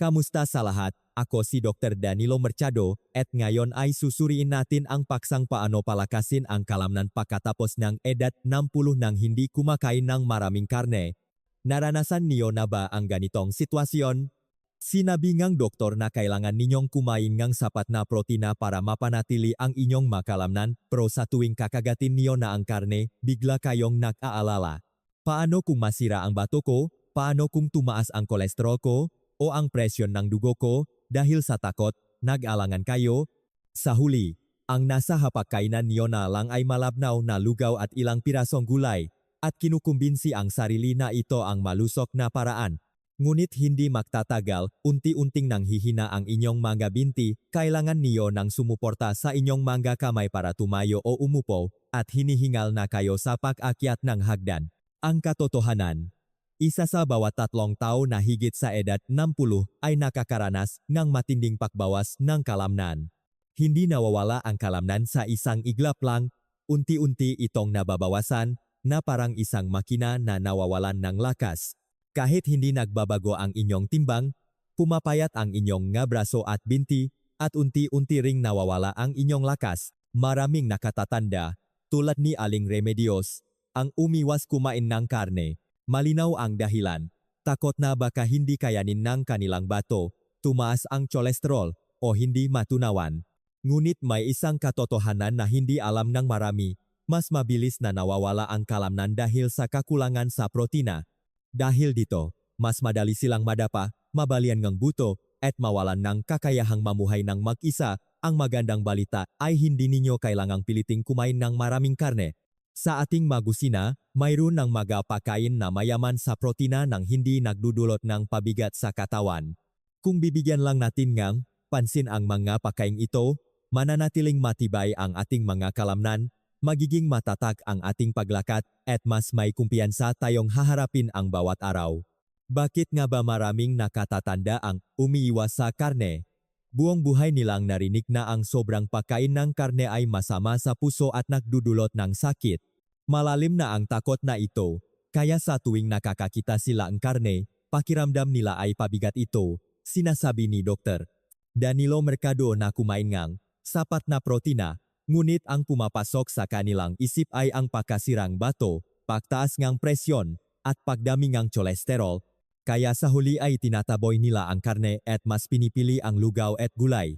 Kamusta sa lahat? Ako si Dr. Danilo Mercado, at ngayon ay susuriin natin ang paksang paano palakasin ang kalamnan pagkatapos ng edad 60 nang hindi kumakain ng maraming karne. Naranasan niyo na ba ang ganitong sitwasyon? Sinabi ngang doktor na kailangan ninyong kumain ng sapat na protina para mapanatili ang inyong makalamnan, pero sa tuwing kakagatin niyo na ang karne, bigla kayong nag-aalala. Paano kung masira ang bato ko? Paano kung tumaas ang kolesterol ko? O ang presyon ng dugo ko? Dahil sa takot, nag-alangan kayo? Sa huli, ang nasa hapagkainan niyo na lang ay malabnaw na lugaw at ilang pirasong gulay, at kinukumbinsi ang sarili na ito ang malusok na paraan. Ngunit hindi magtatagal, unti-unting nanghihina ang inyong mga binti, kailangan niyo ng sumuporta sa inyong mga kamay para tumayo o umupo, at hinihingal na kayo sa pag-akyat ng hagdan. Ang katotohanan, isa sa bawat 3 tao na higit sa edad 60 ay nakakaranas ng matinding pagbawas ng kalamnan. Hindi nawawala ang kalamnan sa isang iglap lang, unti-unti itong nababawasan, na parang isang makina na nawawalan ng lakas. Kahit hindi nagbabago ang inyong timbang, pumapayat ang inyong nga braso at binti, at unti-unti ring nawawala ang inyong lakas. Maraming nakatatanda, tulad ni Aling Remedios, ang umiwas kumain ng karne. Malinaw ang dahilan, takot na baka hindi kayanin ng kanilang bato, tumaas ang kolesterol, o hindi matunawan. Ngunit may isang katotohanan na hindi alam ng marami, mas mabilis na nawawala ang kalamnan dahil sa kakulangan sa protina. Dahil dito, mas madali silang madapa, mabalian ng buto, at mawalan ng kakayahang mamuhay ng mag-isa. Ang magandang balita ay hindi ninyo kailangang piliting kumain ng maraming karne. Sa ating magusina, mayroon ng mga pagkain na mayaman sa protina nang hindi nagdudulot ng pabigat sa katawan. Kung bibigyan lang natin ng pansin ang mga pagkain ito, mananatiling matibay ang ating mga kalamnan, magiging matatag ang ating paglakad, at mas may kumpiyansa tayong haharapin ang bawat araw. Bakit nga ba maraming nakatatanda ang umiiwas sa karne? Buong buhay nilang narinig na ang sobrang pagkain ng karne ay masama sa puso at nagdudulot ng sakit. Malalim na ang takot na ito, kaya sa tuwing nakakakita sila ang karne, pakiramdam nila ay pabigat ito, sinasabi ni Dr. Danilo Mercado na kumain ng sapat na protina. Ngunit ang pumapasok sa kanilang isip ay ang pagkasirang bato, pagtaas ng presyon, at pagdami ng kolesterol. Kaya sa huli ay tinataboy nila ang karne at mas pinipili ang lugaw at gulay.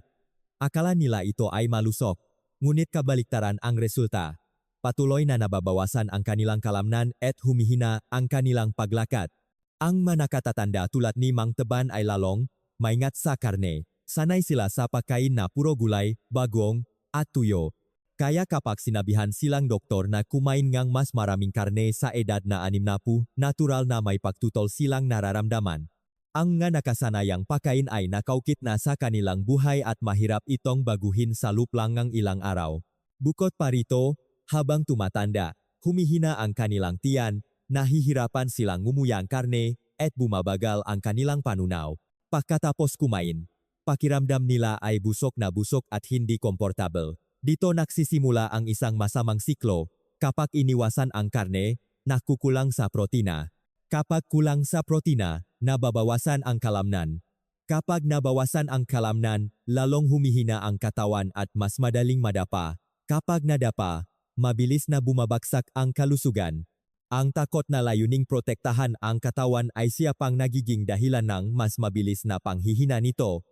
Akala nila ito ay malusok, ngunit kabaliktaran ang resulta. Patuloy na nababawasan ang kanilang kalamnan at humihina ang kanilang paglakad. Ang manakatatanda tulad ni Mang Teban ay lalong maingat sa karne. Sanay sila sa pagkain na puro gulay, bagong, at tuyo. Kaya kapag sinabihan silang doktor na kumain ng mas maraming karne sa edad na 60, natural na may pagtutol silang nararamdaman. Ang nga nakasanayang pagkain ay nakaukit na sa kanilang buhay at mahirap itong baguhin sa luplang ng ilang araw. Bukod pa rito, habang tumatanda, humihina ang kanilang tiyan, nahihirapan silang ngumuyang karne, at bumabagal ang kanilang panunaw. Pagkatapos kumain, pakiramdam nila ay busog na busog at hindi komportable. Dito nagsisimula ang isang masamang siklo. Kapag iniwasan ang karne, nakukulang sa protina. Kapag kulang sa protina, nababawasan ang kalamnan. Kapag nabawasan ang kalamnan, lalong humihina ang katawan at mas madaling madapa. Kapag nadapa, mabilis na bumabagsak ang kalusugan. Ang takot na layuning protektahan ang katawan ay siya pang nagiging dahilan ng mas mabilis na panghihina nito.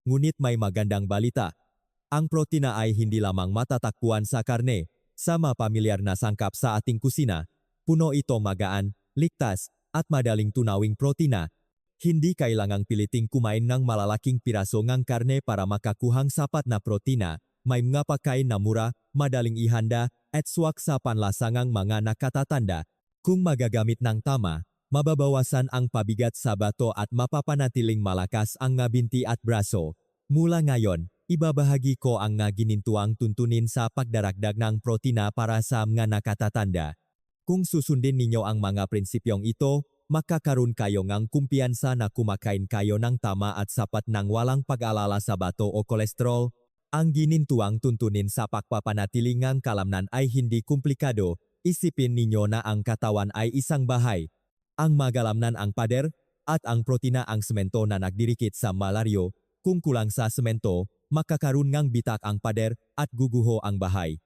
Ngunit may magandang balita. Ang protina ay hindi lamang matatakbuhan sa karne. Sa mapamilyar na sangkap sa ating kusina, puno ito magaan, ligtas, at madaling tunawing protina. Hindi kailangang piliting kumain ng malalaking piraso ng karne para makakuhang sapat na protina. May mga pagkain na mura, madaling ihanda, at swak sa panlasangang mga nakatatanda. Kung magagamit ng tama, mababawasan ang pabigat sa bato at mapapanatiling malakas ang nga binti at braso. Mula ngayon, ibabahagi ko ang nga ginintuang tuntunin sa pagdaragdag ng protina para sa mga nakatatanda. Kung susundin ninyo ang mga prinsipyong ito, makakaroon kayo ng kumpiyansa na kumakain kayo ng tama at sapat ng walang pag-alala sa bato o kolesterol. Ang ginintuang tuntunin sa pagpapanatili ng kalamnan ay hindi komplikado. Isipin ninyo na ang katawan ay isang bahay. Ang magalamnan ang pader, at ang protina ang semento na nagdirikit sa malaryo. Kung kulang sa semento, makakaroon ngang bitak ang pader at guguho ang bahay.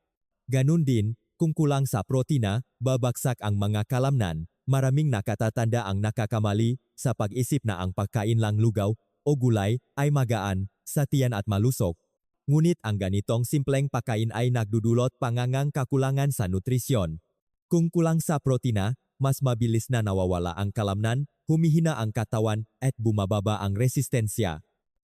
Ganun din, kung kulang sa protina, babagsak ang mga kalamnan. Maraming nakatatanda ang nakakamali sa pag-isip na ang pagkain lang lugaw o gulay ay magaan sa tiyan at malusog. Ngunit ang ganitong simpleng pagkain ay nagdudulot pangangang kakulangan sa nutrisyon. Kung kulang sa protina, mas mabilis na nawawala ang kalamnan, humihina ang katawan at bumababa ang resistensya.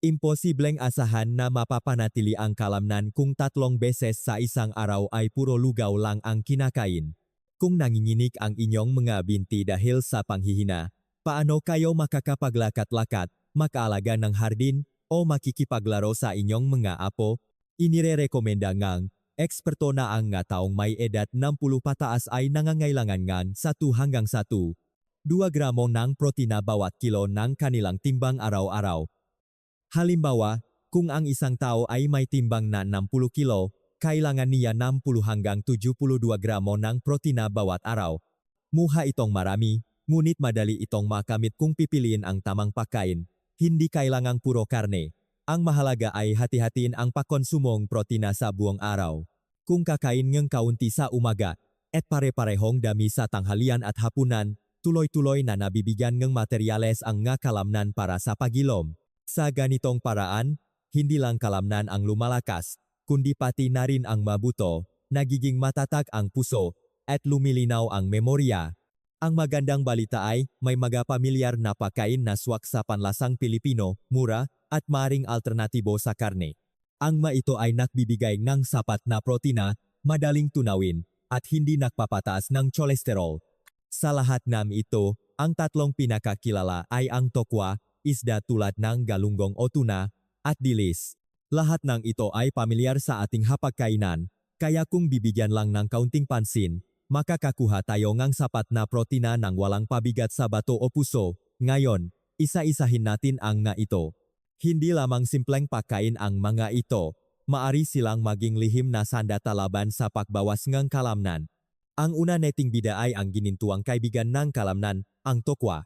Imposibleng asahan na mapapanatili ang kalamnan kung 3 beses sa isang araw ay puro lugaw lang ang kinakain. Kung nanginginig ang inyong mga binti dahil sa panghihina, paano kayo makakapaglakat-lakat, mag-aalaga ng hardin, o makikipaglaro sa inyong mga apo? Inirerekomenda ngang eksperto na ang nga taong may edad 60 pataas ay nangangailangan ngang 1 hanggang 1.2 gramo ng protina bawat kilo ng kanilang timbang araw-araw. Halimbawa, kung ang isang tao ay may timbang na 60 kilo, kailangan niya 60 hanggang 72 gramo ng protina bawat araw. Mukha itong marami, ngunit madali itong makamit kung pipiliin ang tamang pagkain. Hindi kailangang puro karne. Ang mahalaga ay hati-hatiin ang pagkonsumong protina sa buong araw. Kung kakain ng kaunti sa umaga, at pare-parehong dami sa tanghalian at hapunan, tuloy-tuloy na nabibigyan ng materyales ang nga kalamnan para sa pagilom. Sa ganitong paraan, hindi lang kalamnan ang lumalakas, kundi pati na rin ang mabuto, nagiging matatag ang puso, at lumilinaw ang memorya. Ang magandang balita ay may mga pamilyar na pagkain na swak sa panlasang Pilipino, mura, at maring alternatibo sa karne. Ang ito ay nagbibigay ng sapat na protina, madaling tunawin, at hindi nagpapataas ng cholesterol. Sa lahat ng ito, ang 3 pinakakilala ay ang tokwa, isda tulad ng galunggong o tuna, at dilis. Lahat ng ito ay pamilyar sa ating hapagkainan, kaya kung bibigyan lang ng kaunting pansin, makakakuha tayo ng sapat na protina ng walang pabigat sa bato o puso. Ngayon, isa-isahin natin ang nga ito. Hindi lamang simpleng pagkain ang mga ito, maari silang maging lihim na sandata laban sa pagbawas ng kalamnan. Ang una nating bida ay ang ginintuang kaibigan ng kalamnan, ang tokwa.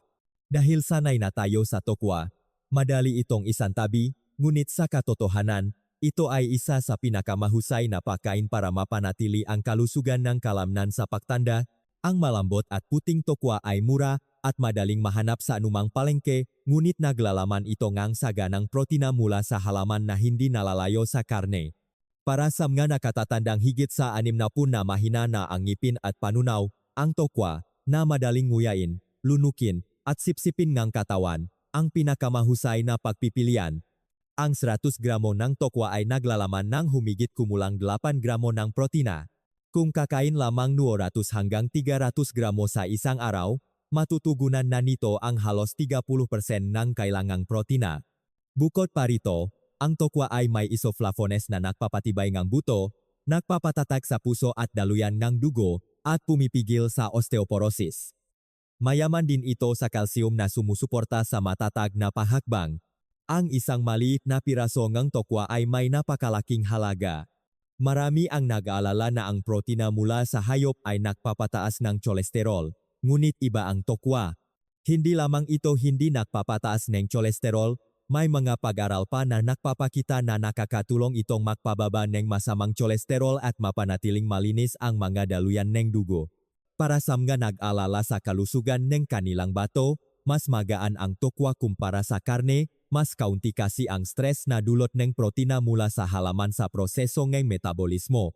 Dahil sanay na tayo sa tokwa, madali itong isantabi, ngunit sa katotohanan, ito ay isa sa pinakamahusay na pagkain para mapanatili ang kalusugan ng kalamnan sa pagtanda. Ang malambot at puting tokwa ay mura at madaling mahanap sa anumang palengke, ngunit naglalaman ito ngang saganang protina mula sa halaman na hindi nalalayo sa karne. Para sa mga nakatatandang higit sa 60 na mahina na ang ngipin at panunaw, ang tokwa, na madaling nguyain, lunukin, at sipsipin ng katawan, ang pinakamahusay na pagpipilian. Ang 100 gramo ng tokwa ay naglalaman ng humigit kumulang 8 gramo ng protina. Kung kakain lamang 200 hanggang 300 gramo sa isang araw, matutugunan na nito ang halos 30% ng kailangang protina. Bukod pa rito, ang tokwa ay may isoflavones na nagpapatibay ng buto, nagpapatatag sa puso at daluyan ng dugo, at pumipigil sa osteoporosis. Mayaman din ito sa kalsiyum na sumusuporta sa matatag na pahakbang. Ang isang maliit na piraso ng tokwa ay may napakalaking halaga. Marami ang nag-aalala na ang protina mula sa hayop ay nagpapataas ng cholesterol, ngunit iba ang tokwa. Hindi lamang ito hindi nagpapataas ng cholesterol, may mga pag-aral pa na nagpapakita na nakakatulong itong magpababa ng masamang cholesterol at mapanatiling malinis ang mga daluyan ng dugo. Para sa mga nag-alala sa kalusugan ng kanilang bato, mas magaan ang tokwa kumpara sa karne, mas kaunti kasi ang stress na dulot ng protina mula sa halaman sa proseso ng metabolismo.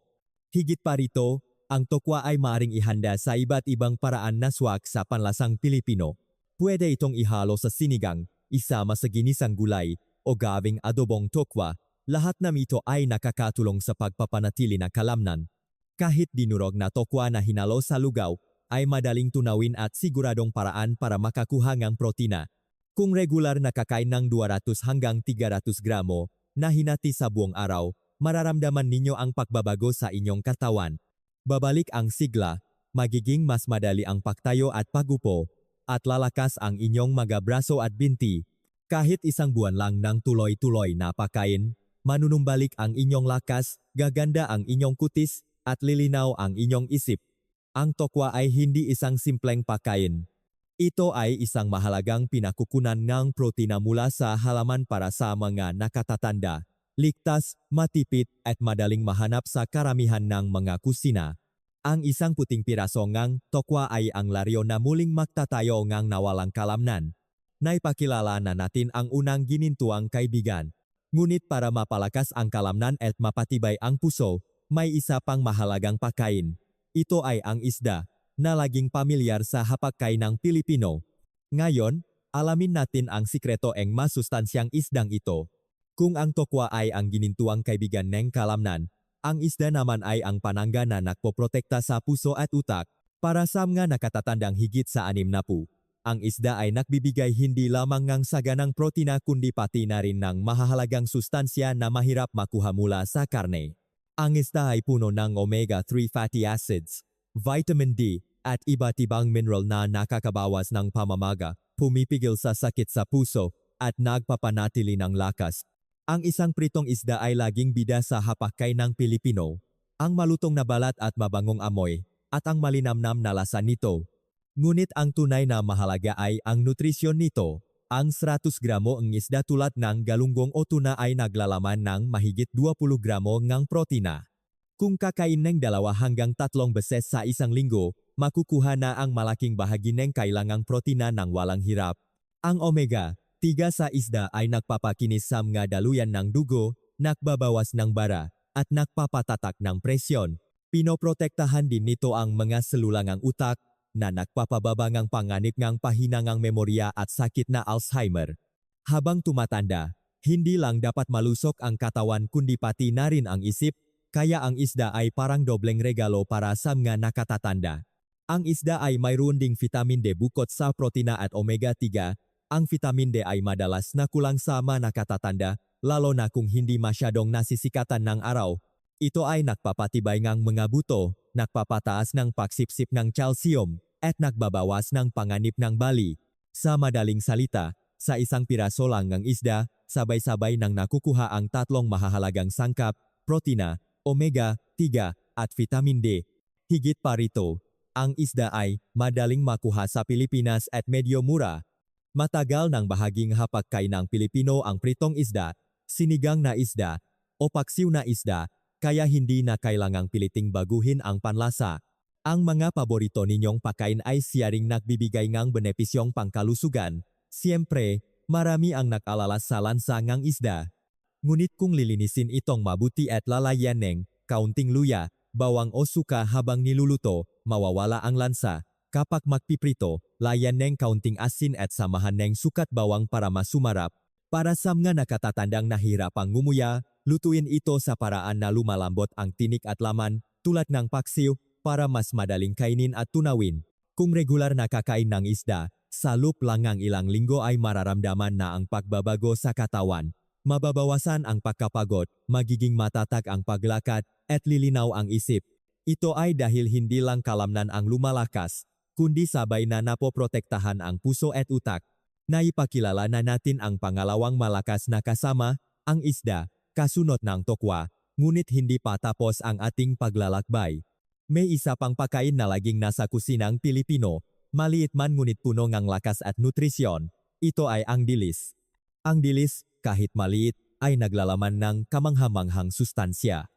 Higit pa rito, ang tokwa ay maaring ihanda sa iba't ibang paraan na swak sa panlasang Pilipino. Pwede itong ihalo sa sinigang, isama sa ginisang gulay, o gawing adobong tokwa. Lahat ng ito ay nakakatulong sa pagpapanatili ng kalamnan. Kahit dinurog na tokwa na hinalo sa lugaw, ay madaling tunawin at siguradong paraan para makakuha ng protina. Kung regular na kakain ng 200 hanggang 300 gramo, na hinati sa buong araw, mararamdaman ninyo ang pagbabago sa inyong katawan. Babalik ang sigla, magiging mas madali ang pagtayo at pagupo, at lalakas ang inyong mga braso at binti. Kahit isang buwan lang ng tuloy-tuloy na pagkain, manunumbalik ang inyong lakas, gaganda ang inyong kutis, at lilinaw ang inyong isip. Ang tokwa ay hindi isang simpleng pagkain. Ito ay isang mahalagang pinakukunan ng protina mula sa halaman para sa mga nakatatanda, ligtas, matipid at madaling mahanap sa karamihan ng mga kusina. Ang isang puting piraso ngang tokwa ay ang laryo na muling magtatayo ngang nawalang kalamnan. Naipakilala na natin ang unang ginintuang kaibigan. Ngunit para mapalakas ang kalamnan at mapatibay ang puso, may isa pang mahalagang pagkain. Ito ay ang isda, na laging pamilyar sa hapagkain ng Pilipino. Ngayon, alamin natin ang sikreto ng masustansyang isdang ito. Kung ang tokwa ay ang ginintuang kaibigan ng kalamnan, ang isda naman ay ang panangga na nagpoprotekta sa puso at utak. Para sa mga nakatatandang higit sa 60, ang isda ay nagbibigay hindi lamang ng saganang protina kundi pati na rin ng mahahalagang sustansya na mahirap makuha mula sa karne. Ang isda ay puno ng omega-3 fatty acids, vitamin D, at iba't ibang mineral na nakakabawas ng pamamaga, pumipigil sa sakit sa puso, at nagpapanatili ng lakas. Ang isang pritong isda ay laging bida sa hapagkain ng Pilipino. Ang malutong na balat at mabangong amoy, at ang malinamnam na lasa nito. Ngunit ang tunay na mahalaga ay ang nutrisyon nito. Ang 100 gramo ng isda tulad ng galunggong o tuna ay naglalaman ng mahigit 20 gramo ng protina. Kung kakain ng 2 hanggang 3 beses sa isang linggo, makukuha na ang malaking bahagi ng kailangang protina ng walang hirap. Ang omega-3 sa isda ay nagpapakinis sa mga daluyan ng dugo, nagbabawas ng bara, at nagpapatatak ng presyon. Pinoprotektahan din nito ang mga selula ng utak, na nagpapababa ng panganib ng pahina ng memorya at sakit na Alzheimer. Habang tumatanda, hindi lang dapat malusok ang katawan kundi pati na rin ang isip, kaya ang isda ay parang dobleng regalo para sa mga nakatatanda. Ang isda ay mayroon ding vitamin D bukod sa protina at omega-3. Ang vitamin D ay madalas na kulang sa mga nakatatanda, lalo na kung hindi masyadong nasisikatan ng araw. Ito ay nagpapatibay ng mga buto, nagpapataas ng pagsipsip ng calcium, at nagbabawas ng panganib ng bali. Sa madaling salita, sa isang piraso lang ng isda, sabay-sabay nang nakukuha ang 3 mahahalagang sangkap, protina, omega-3, at vitamin D. Higit pa rito, ang isda ay madaling makuha sa Pilipinas at medyo mura. Matagal ng bahaging hapagkain ng Pilipino ang pritong isda, sinigang na isda, o paksiw na isda, kaya hindi na kailangang piliting baguhin ang panlasa. Ang mga paborito ninyong pagkain ay siyaring nagbibigay ng benepisyong pangkalusugan. Siyempre, marami ang nag-alala sa lansa ng isda. Ngunit kung lilinisin itong mabuti at lalayan ng kaunting luya, bawang o suka habang niluluto, mawawala ang lansa. Kapag magpiprito, layan ng kaunting asin at samahan ng sukat bawang para mas sumarap. Para sa mga nakatatandang nahirapang ngumuya, lutuin ito sa paraan na lumalambot ang tinik at laman, tulad ng paksiw, para mas madaling kainin at tunawin. Kung regular na kakain ng isda, sa loob lang ng ilang linggo ay mararamdaman na ang pagbabago sa katawan. Mababawasan ang pagkapagod, magiging matatag ang paglakad, at lilinaw ang isip. Ito ay dahil hindi lang kalamnan ang lumalakas, kundi sabay na napoprotektahan ang puso at utak. Naipakilala na natin ang pangalawang malakas na kasama, ang isda, kasunod ng tokwa, ngunit hindi pa tapos ang ating paglalakbay. May isa pang pagkain na laging nasa kusinang Pilipino, maliit man ngunit puno ng lakas at nutrisyon. Ito ay ang dilis. Ang dilis, kahit maliit, ay naglalaman ng kamanghamanghang sustansya.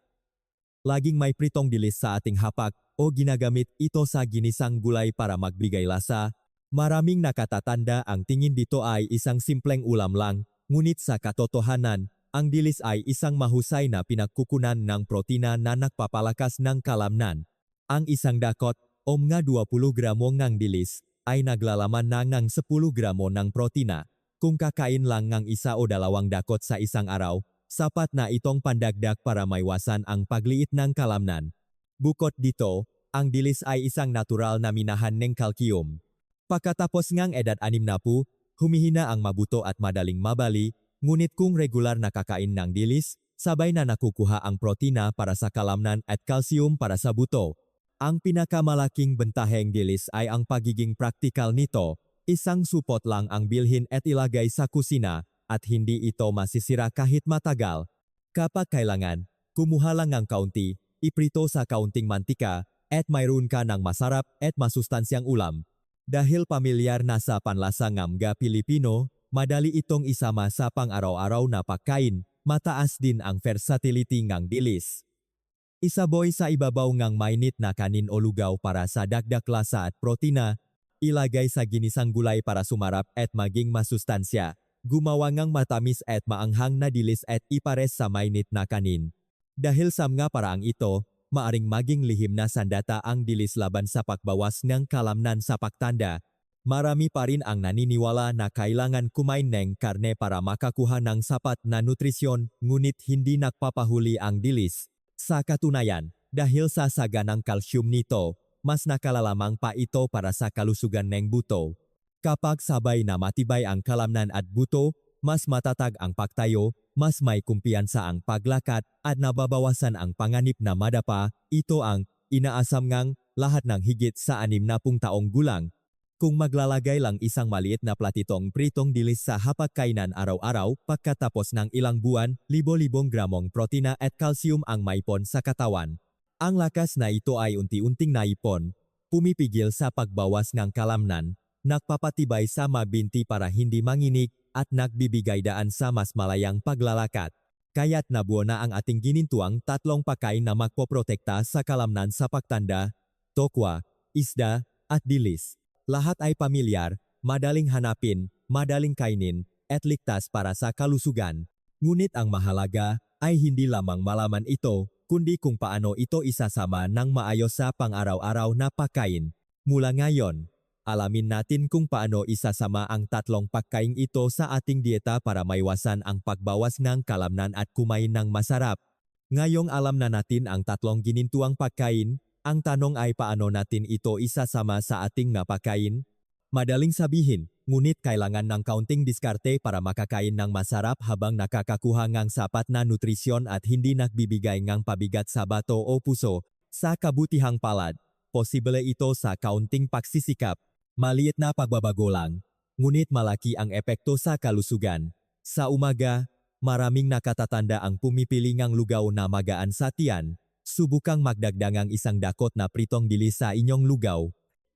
Laging may pritong dilis sa ating hapak o ginagamit ito sa ginisang gulay para magbigay lasa. Maraming nakatatanda ang tingin dito ay isang simpleng ulam lang, ngunit sa katotohanan, ang dilis ay isang mahusay na pinagkukunan ng protina na nagpapalakas ng kalamnan. Ang isang dakot, o mga 20 gramo ng dilis, ay naglalaman na ng 10 gramo ng protina. Kung kakain lang ng 1 o 2 dakot sa isang araw, sapat na itong pandagdag para maiwasan ang pagliit ng kalamnan. Bukod dito, ang dilis ay isang natural na minahan ng kalsiyum. Pagkatapos ngang edad 60, humihina ang mabuto at madaling mabali, ngunit kung regular na kakain ng dilis, sabay na nakukuha ang protina para sa kalamnan at kalsiyum para sa buto. Ang pinakamalaking bentaheng dilis ay ang pagiging praktikal nito. Isang supot lang ang bilhin at ilagay sa kusina, at hindi ito masisira kahit matagal. Kapag kailangan, kumuha lang ng kaunti, iprito sa kaunting mantika, at mayroon ka ng masarap at masustansyang ulam. Dahil pamilyar na sa panlasangam nga Pilipino, madali itong isama sa pang-araw-araw na pagkain, mataas din ang versatility ngang dilis. Isaboy sa ibabaw ngang mainit na kanin o lugaw para sa dagdag lasa at protina, ilagay sa ginisang gulay para sumarap at maging masustansya. Gumawa ngang matamis at maanghang na dilis at ipares sa mainit na kanin. Dahil sa mga paraang ito, maaring maging lihim na sandata ang dilis laban sa pagbawas ng kalamnan sa pagtanda. Marami pa rin ang naniniwala na kailangan kumain ng karne para makakuha ng sapat na nutrisyon, ngunit hindi nagpapahuli ang dilis. Sa katunayan, dahil sa saganang kalsyum nito, mas nakalalamang pa ito para sa kalusugan ng buto. Kapag sabay na matibay ang kalamnan at buto, mas matatag ang pagtayo, mas may kumpiyansa ang paglakad at nababawasan ang panganib na madapa. Ito ang inaasam ngang lahat ng higit sa 60 taong gulang. Kung maglalagay lang isang maliit na platitong pritong dilis sa hapagkainan araw-araw, pagkatapos ng ilang buwan, libo-libong gramong protina at kalsyum ang maipon sa katawan. Ang lakas na ito ay unti-unting naipon, pumipigil sa pagbawas ng kalamnan, nagpapatibay sa mabinti para hindi manginig, at nagbibigay daan sa mas malayang paglalakad. Kaya't nabuo na ang ating ginintuang tatlong pagkain na magpoprotekta sa kalamnan sa pagtanda, tokwa, isda, at dilis. Lahat ay pamilyar, madaling hanapin, madaling kainin, at ligtas para sa kalusugan. Ngunit ang mahalaga ay hindi lamang malaman ito, kundi kung paano ito isasama ng maayos sa pang-araw-araw na pagkain. Mula ngayon, alamin natin kung paano isasama ang tatlong pagkain ito sa ating dieta para maiwasan ang pagbawas ng kalamnan at kumain ng masarap. Ngayong alam na natin ang tatlong ginintuang pagkain, ang tanong ay paano natin ito isasama sa ating nga pagkain? Madaling sabihin, ngunit kailangan ng kaunting diskarte para makakain ng masarap habang nakakakuha ng sapat na nutrisyon at hindi nagbibigay ng pabigat sa bato o puso. Sa kabutihang palad, posible ito sa kaunting pagsisikap. Maliit na pagbabago lang, ngunit malaki ang epekto sa kalusugan. Sa umaga, maraming nakatatanda ang pumipili ng lugaw na magaan sa tiyan. Subukang magdagdagang isang dakot na pritong dilis sa inyong lugaw.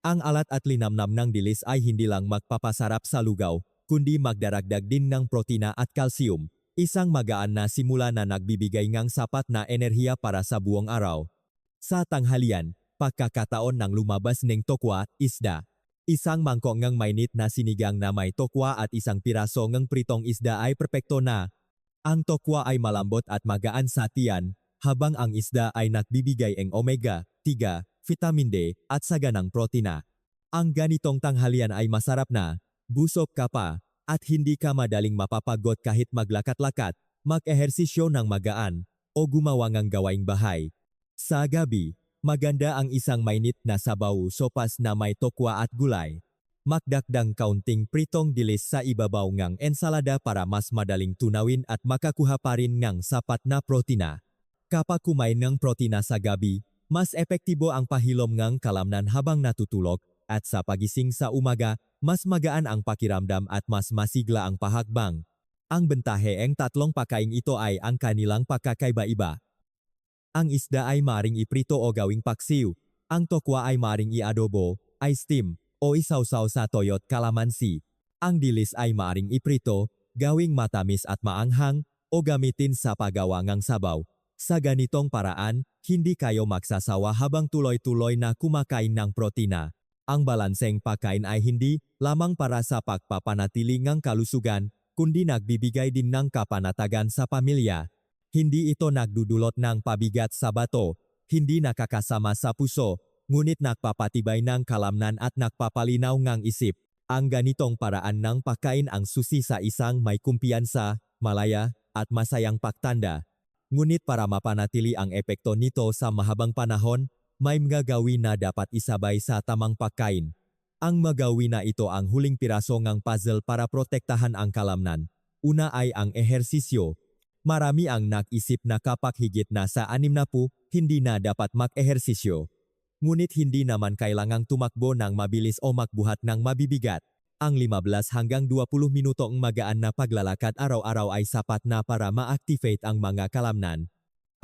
Ang alat at linamnam ng dilis ay hindi lang magpapasarap sa lugaw, kundi magdaragdag din ng protina at kalsyum. Isang magaan na simula na nagbibigay ng sapat na enerhiya para sa buong araw. Sa tanghalian, pagkakataon ng lumabas ng tokwa, isda. Isang mangkok ng mainit na sinigang na may tokwa at isang piraso ng pritong isda ay perpekto na. Ang tokwa ay malambot at magaan sa tiyan, habang ang isda ay nagbibigay ng omega-3, vitamin D, at saganang protina. Ang ganitong tanghalian ay masarap na, busog ka pa, at hindi ka madaling mapapagod kahit maglakad-lakad, mag-ehersisyo ng magaan, o gumawa ng gawaing bahay. Sa gabi, maganda ang isang mainit na sabaw sopas na may tokwa at gulay. Magdagdag kaunting pritong dilis sa ibabaw ng ensalada para mas madaling tunawin at makakuha pa rin ng sapat na protina. Kapag kumain ng protina sa gabi, mas epektibo ang pahilom ng kalamnan habang natutulog, at sa pagising sa umaga, mas magaan ang pakiramdam at mas masigla ang pahakbang. Ang bentahe ng tatlong pagkain ito ay ang kanilang pagkakaiba-iba. Ang isda ay maaring iprito o gawing paksiw. Ang tokwa ay maaring i-adobo, i-steam, o isawsaw sa toyo't kalamansi. Ang dilis ay maaring iprito, gawing matamis at maanghang, o gamitin sa paggawa ng sabaw. Sa ganitong paraan, hindi kayo magsasawa habang tuloy-tuloy na kumakain ng protina. Ang balanseng pagkain ay hindi lamang para sa pagpapanatili ng kalusugan, kundi nagbibigay din ng kapanatagan sa pamilya. Hindi ito nagdudulot ng pabigat sa bato, hindi nakakasama sa puso, ngunit nagpapatibay ng kalamnan at nagpapalinaw ng isip. Ang ganitong paraan ng pagkain ang susi sa isang may kumpiyansa, malaya, at masayang pagtanda. Ngunit para mapanatili ang epekto nito sa mahabang panahon, may mga gawin na dapat isabay sa tamang pagkain. Ang magawin na ito ang huling piraso ng puzzle para protektahan ang kalamnan. Una ay ang ehersisyo. Marami ang nag-isip na kapag higit na sa 60, hindi na dapat mag-ehersisyo. Ngunit hindi naman kailangang tumakbo ng mabilis o magbuhat ng mabibigat. Ang 15 hanggang 20 minutong magaan na paglalakad araw-araw ay sapat na para ma-activate ang mga kalamnan.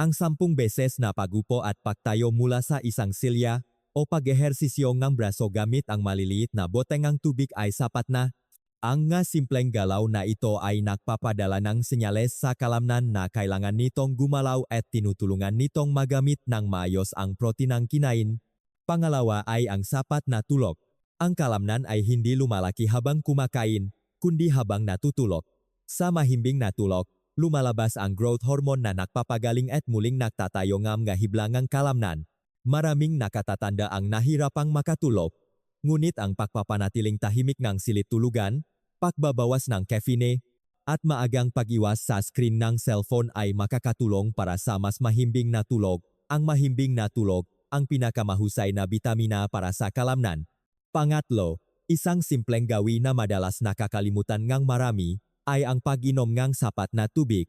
Ang 10 beses na pagupo at pagtayo mula sa isang silya o pag-ehersisyo ngang braso gamit ang maliliit na botengang tubig ay sapat na. Ang nga simpleng galaw na ito ay nagpapadala ng senyales sa kalamnan na kailangan nitong gumalaw at tinutulungan nitong magamit ng maayos ang proteinang kinain. Pangalawa ay ang sapat na tulog. Ang kalamnan ay hindi lumalaki habang kumakain, kundi habang natutulog. Sa mahimbing na tulog, lumalabas ang growth hormone na nagpapagaling at muling nagtatayo ng hiblangang kalamnan. Maraming nakatatanda ang nahirapang makatulog. Ngunit ang pagpapanatiling tahimik ng silid tulugan, pagbabawas ng caffeine, at maagang pag-iwas sa screen ng cellphone ay makakatulong para sa mas mahimbing na tulog. Ang mahimbing na tulog, ang pinakamahusay na bitamina para sa kalamnan. Pangatlo, isang simpleng gawi na madalas nakakalimutan ngang marami, ay ang pag-inom ngang sapat na tubig.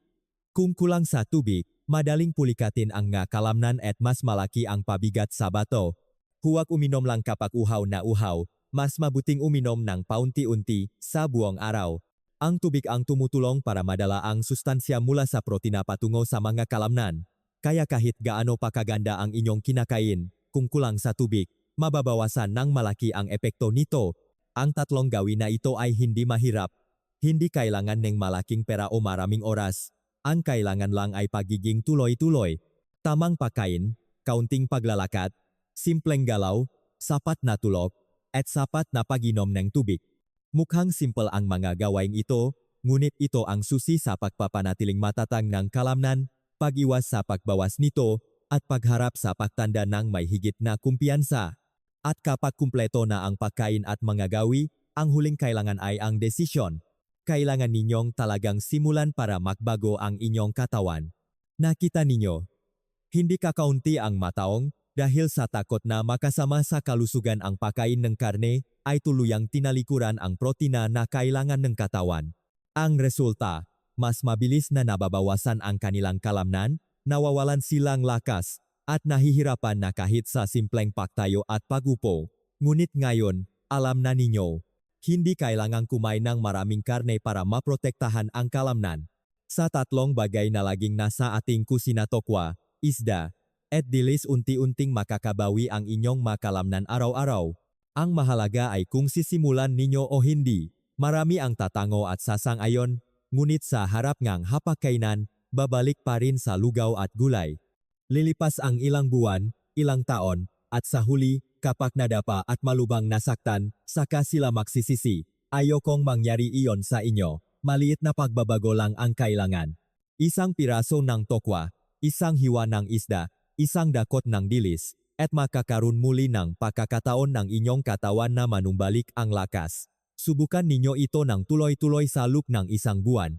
Kung kulang sa tubig, madaling pulikatin ang nga kalamnan at mas malaki ang pabigat sa bato. Huwag uminom lang kapag uhaw na uhaw, mas mabuting uminom ng paunti-unti sa buong araw. Ang tubig ang tumutulong para madala ang sustansya mula sa protina patungo sa mga kalamnan. Kaya kahit gaano pa kaganda ang inyong kinakain, kung kulang sa tubig, mababawasan ng malaki ang epekto nito. Ang tatlong gawin na ito ay hindi mahirap. Hindi kailangan ng malaking pera o maraming oras. Ang kailangan lang ay pagiging tuloy-tuloy. Tamang pagkain, kaunting paglalakad, simpleng galaw, sapat na tulog, at sapat na pag-inom ng tubig. Mukhang simple ang mga gawaing ito, ngunit ito ang susi sa pagpapanatiling matatag ng kalamnan, pag-iwas sa pagbawas nito, at pagharap sa pagtanda ng may higit na kumpiyansa. At kapag kumpleto na ang pagkain at mga gawi, ang huling kailangan ay ang desisyon. Kailangan ninyong talagang simulan para magbago ang inyong katawan. Nakita ninyo, hindi kakaunti ang mataong, dahil sa takot na makasama sa kalusugan ang pagkain ng karne, ay tuluyang tinalikuran ang protina na kailangan ng katawan. Ang resulta, mas mabilis na nababawasan ang kanilang kalamnan, nawawalan silang lakas, at nahihirapan na kahit sa simpleng pagtayo at pagupo. Ngunit ngayon, alam na ninyo, hindi kailangang kumain ng maraming karne para maprotektahan ang kalamnan. Sa tatlong bagay na laging nasa ating kusina tokwa, isda, at dilis unti-unting makakabawi ang inyong makalamnan araw-araw. Ang mahalaga ay kung sisimulan ninyo o hindi. Marami ang tatango at sasang-ayon, ngunit sa harap ngang hapagkainan, babalik pa rin sa lugaw at gulay. Lilipas ang ilang buwan, ilang taon, at sa huli, kapag nadapa at malubhang nasaktan, saka sila magsisisi. Ayokong mangyari iyon sa inyo. Maliit na pagbabago lang ang kailangan. Isang piraso ng tokwa, isang hiwa ng isda, isang dakot ng dilis, at makakaroon muli ng pagkakataon ng inyong katawan na manumbalik ang lakas. Subukan ninyo ito ng tuloy-tuloy sa loob ng isang buwan.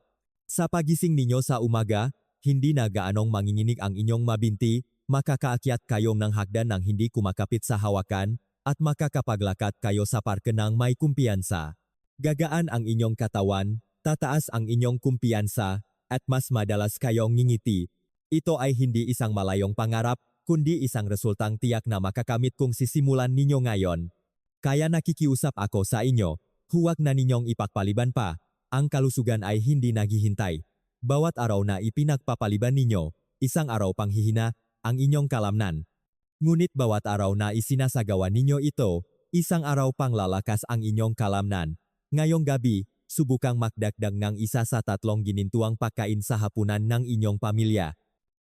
Sa pagising ninyo sa umaga, hindi na gaanong manginginig ang inyong mabinti, makakaakyat kayo ng hagdan ng hindi kumakapit sa hawakan, at makakapaglakad kayo sa parke ng may kumpiyansa. Gagaan ang inyong katawan, tataas ang inyong kumpiyansa, at mas madalas kayong ngingiti. Ito ay hindi isang malayong pangarap, kundi isang resultang tiyak na makakamit kung sisimulan ninyo ngayon. Kaya nakikiusap ako sa inyo, huwag na ninyong ipagpaliban pa. Ang kalusugan ay hindi naghihintay. Bawat araw na ipinagpapaliban ninyo, isang araw pang hihina ang inyong kalamnan. Ngunit bawat araw na isinasagawa ninyo ito, isang araw pang lalakas ang inyong kalamnan. Ngayong gabi, subukang magdagdag ng isa sa tatlong ginintuang pagkain sa hapunan ng inyong pamilya.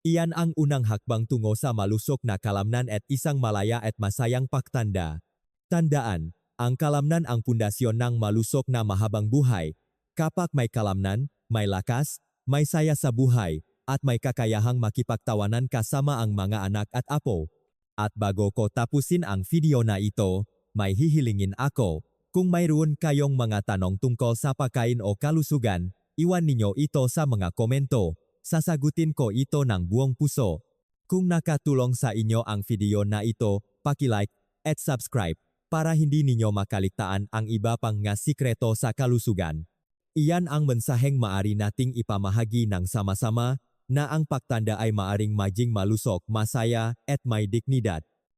Iyan ang unang hakbang tungo sa malusog na kalamnan at isang malaya at masayang pagtanda. Tandaan, ang kalamnan ang pundasyon ng malusog na mahabang buhay. Kapag may kalamnan, may lakas, may saya sa buhay, at may kakayahang makipagtawanan kasama ang mga anak at apo. At bago ko tapusin ang video na ito, may hihilingin ako. Kung mayroon kayong mga tanong tungkol sa pagkain o kalusugan, iwan ninyo ito sa mga komento. Sasagutin ko ito ng buong puso. Kung nakatulong sa inyo ang video na ito, paki-like at subscribe para hindi ninyo makaligtaan ang iba pang nga sikreto sa kalusugan. Iyan ang mensaheng maari nating ipamahagi ng sama-sama na ang pagtanda ay maaring maging malusog, masaya at may dignidad.